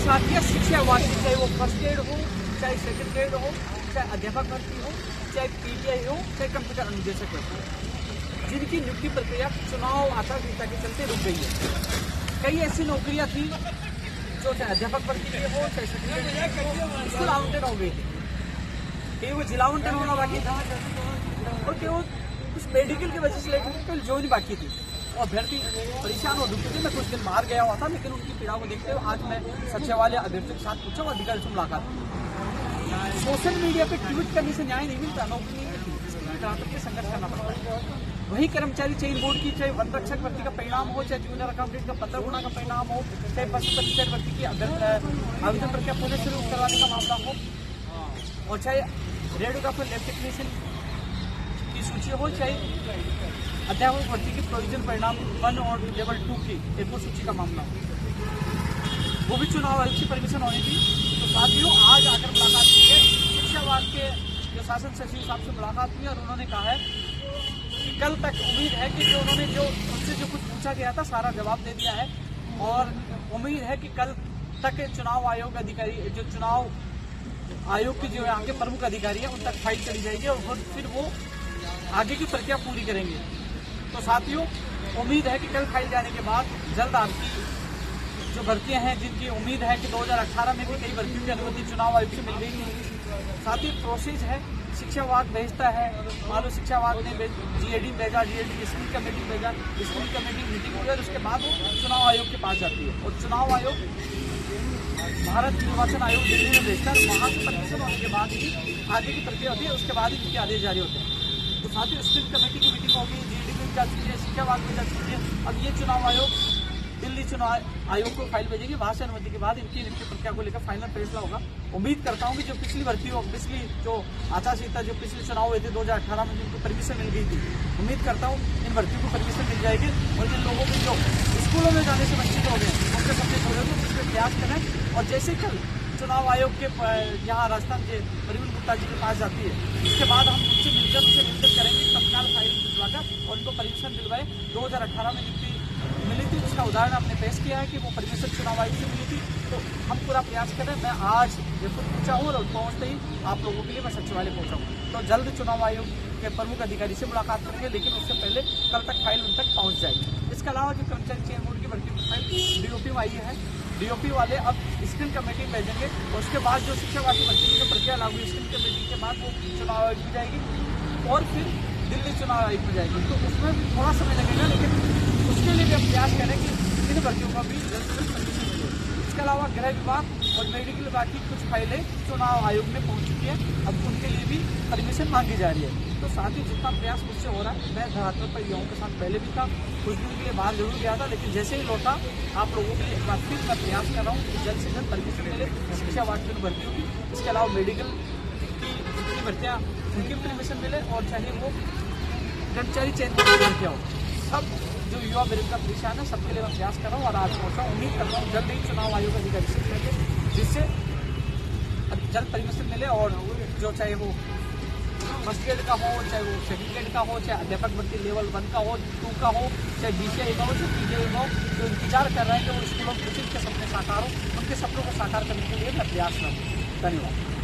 साथिया शिक्षा वासी, चाहे वो फर्स्ट ग्रेड हो, चाहे सेकंड ग्रेड हो, चाहे अध्यापक भर्ती हो, चाहे पीटीआई हो, चाहे कंप्यूटर अनुदेशक हो, जिनकी नियुक्ति प्रक्रिया चुनाव आचार संहिता के चलते रुक गई है। कई ऐसी नौकरियां थी जो चाहे अध्यापक भर्ती की हो, चाहे सेकंड ग्रेड हो, स्कूल आवंटन हो गई थी, कहीं वो जिला आवंटन होना बाकी था और कहीं वो कुछ मेडिकल की वजह से लेकर जो नहीं बाकी थी और अभ्यर्थी परेशान हो दुखी थे। मैं कुछ दिन बाहर गया हुआ था, लेकिन उनकी पीड़ा को देखते हुए आज मैं सच्चे वाले अभ्यर्थियों के साथ पूछा और अधिकारी से मुलाकात की। सोशल मीडिया पे ट्वीट करने से न्याय नहीं मिलता, नौकरी नहीं मिलती, इसके लिए ग्राहक के संघर्ष करना पड़ता है। वही कर्मचारी चयन बोर्ड की चाहे वन रक्षक भर्ती का परिणाम हो, चाहे जूनियर अकाउंटेंट का 15 गुना का परिणाम हो, चाहे पशु परिचय भर्ती की आवेदन प्रक्रिया पुनः शुरू करवाने का मामला हो, और चाहे रेडियोग्राफर लैब टेक्नीशियन की सूची हो, चाहे अध्यापक भर्ती की प्रोविजन परिणाम 1 और लेवल 2 की एक सूची का मामला हो, वो भी चुनाव आयोग से परमिशन होनी थी। तो साथियों, आज आकर मुलाकात की है शिक्षा विभाग के जो शासन सचिव साहब से मुलाकात की और उन्होंने कहा है कि कल तक उम्मीद है कि जो उन्होंने जो उनसे जो कुछ पूछा गया था सारा जवाब दे दिया है और उम्मीद है कि कल तक चुनाव आयोग अधिकारी, जो चुनाव आयोग के जो यहाँ के प्रमुख अधिकारी हैं, उन तक फाइल चली जाएगी और फिर वो आगे की प्रक्रिया पूरी करेंगे। तो साथियों, उम्मीद है कि कल फाइल जाने के बाद जल्द आपकी जो भर्तियां हैं, जिनकी उम्मीद है कि 2018 में भी कई भर्तियों की अनुमति चुनाव आयोग से मिल गई थी। साथ ही प्रोसेस है, शिक्षा विभाग भेजता है, मान लो शिक्षा विभाग ने जीएडी भेजा, जीएडी स्कूल कमेटी भेजा, स्कूल कमेटी मीटिंग हुई और उसके बाद वो चुनाव आयोग के पास जाती है और चुनाव आयोग भारत निर्वाचन आयोग दिल्ली में भेजता है। वहाँ से परमिशन होने के बाद ही आगे की प्रक्रिया होती है, उसके बाद ही उनके आदेश जारी होते हैं। तो साथ ही स्कूल कमेटी की मीटिंग होगी, जीएडी में जा चुकी है, शिक्षा विभाग में जा चुकी है। अब ये चुनाव आयोग दिल्ली चुनाव आयोग को फाइल भेजेंगे, वहाँ से अनुमति के बाद इनकी नियुक्ति प्रक्रिया को लेकर फाइनल फैसला होगा। उम्मीद करता हूँ कि जो पिछली भर्ती हो, पिछली जो आचार संहिता जो पिछले चुनाव हुए थे 2018 में जिनको परमिशन मिल गई थी, उम्मीद करता हूँ इन भर्तियों को परमिशन मिल जाएगी और जिन लोगों के जो स्कूलों में जाने से वंचित हो गए उनके सबसे जुड़े होंगे, उसमें प्रयास करें। और जैसे कल चुनाव आयोग के यहाँ राजस्थान के परिवहन गुप्ता जी के पास जाती है, इसके बाद हम उनसे निवेदन करेंगे तत्काल फाइल भिजवाकर और उनको परमिशन दिलवाए। 2018 में नियुक्ति मिली थी, उसका उदाहरण हमने पेश किया है कि वो परमिशन चुनाव आयोग से मिली थी। तो हम पूरा प्रयास करें। मैं आज जयपुर पहुंचा हूँ और पहुँचते ही आप लोगों के लिए मैं सचिवालय पहुँचा हूँ। तो जल्द चुनाव आयोग के प्रमुख अधिकारी से मुलाकात करेंगे, लेकिन उससे पहले कल तक फाइल उन तक पहुँच जाएगी। इसके अलावा जो कर्मचारी चयन बोर्ड की भर्ती की फाइल डीओपी में आई है, डीओपी वाले अब स्क्रीन कमेटी भेजेंगे और उसके बाद जो शिक्षा विभाग की भर्ती की जो प्रक्रिया लागू है स्क्रीन कमेटी के बाद वो चुनाव आयोग में जाएगी और फिर दिल्ली चुनाव आयोग में जाएगी। तो उसमें भी थोड़ा समय लगेगा, लेकिन उसके लिए भी हम प्रयास करें कि इन भर्तियों का भी जल्द से जल्द परमिशन मिले। इसके अलावा गृह विभाग और मेडिकल विभाग की कुछ फाइलें चुनाव आयोग में पहुंच चुकी है, अब उनके लिए भी परमिशन मांगी जा रही है। तो साथ ही जितना प्रयास मुझसे हो रहा है, मैं धरातल पर युवाओं के साथ पहले भी था, कुछ दिन के लिए बाहर जरूर गया था, लेकिन जैसे ही लौटा आप लोगों के लिए वास्तविक मैं प्रयास कर रहा हूँ कि जल्द से जल्द परमिशन मिले शिक्षा विभाग की भर्तियों की। इसके अलावा मेडिकल की जितनी भर्तियाँ उनकी परमिशन मिले और चाहे वो कर्मचारी चयन की भर्तियाँ हो, सब जो युवा बेरोजगार परेशान है सबके लिए मैं प्रयास कर रहा हूँ और आज पहुँचा हूँ। उम्मीद करता हूँ जल्द ही चुनाव आयोग अधिकारी से मिलेंगे, जिससे जल्द परमिशन मिले और जो चाहे वो फर्स्ट ग्रेड का हो, चाहे वो सेकंड ग्रेड का हो, चाहे अध्यापक भर्ती लेवल 1 का हो, 2 का हो, चाहे बीसीआई का हो, चाहे पीजीआई का हो, जो इंतजार कर रहे हैं कि वो स्कूलों के सपने साकार हो, उनके सपनों को साकार करने के लिए मैं प्रयास करूँ। धन्यवाद।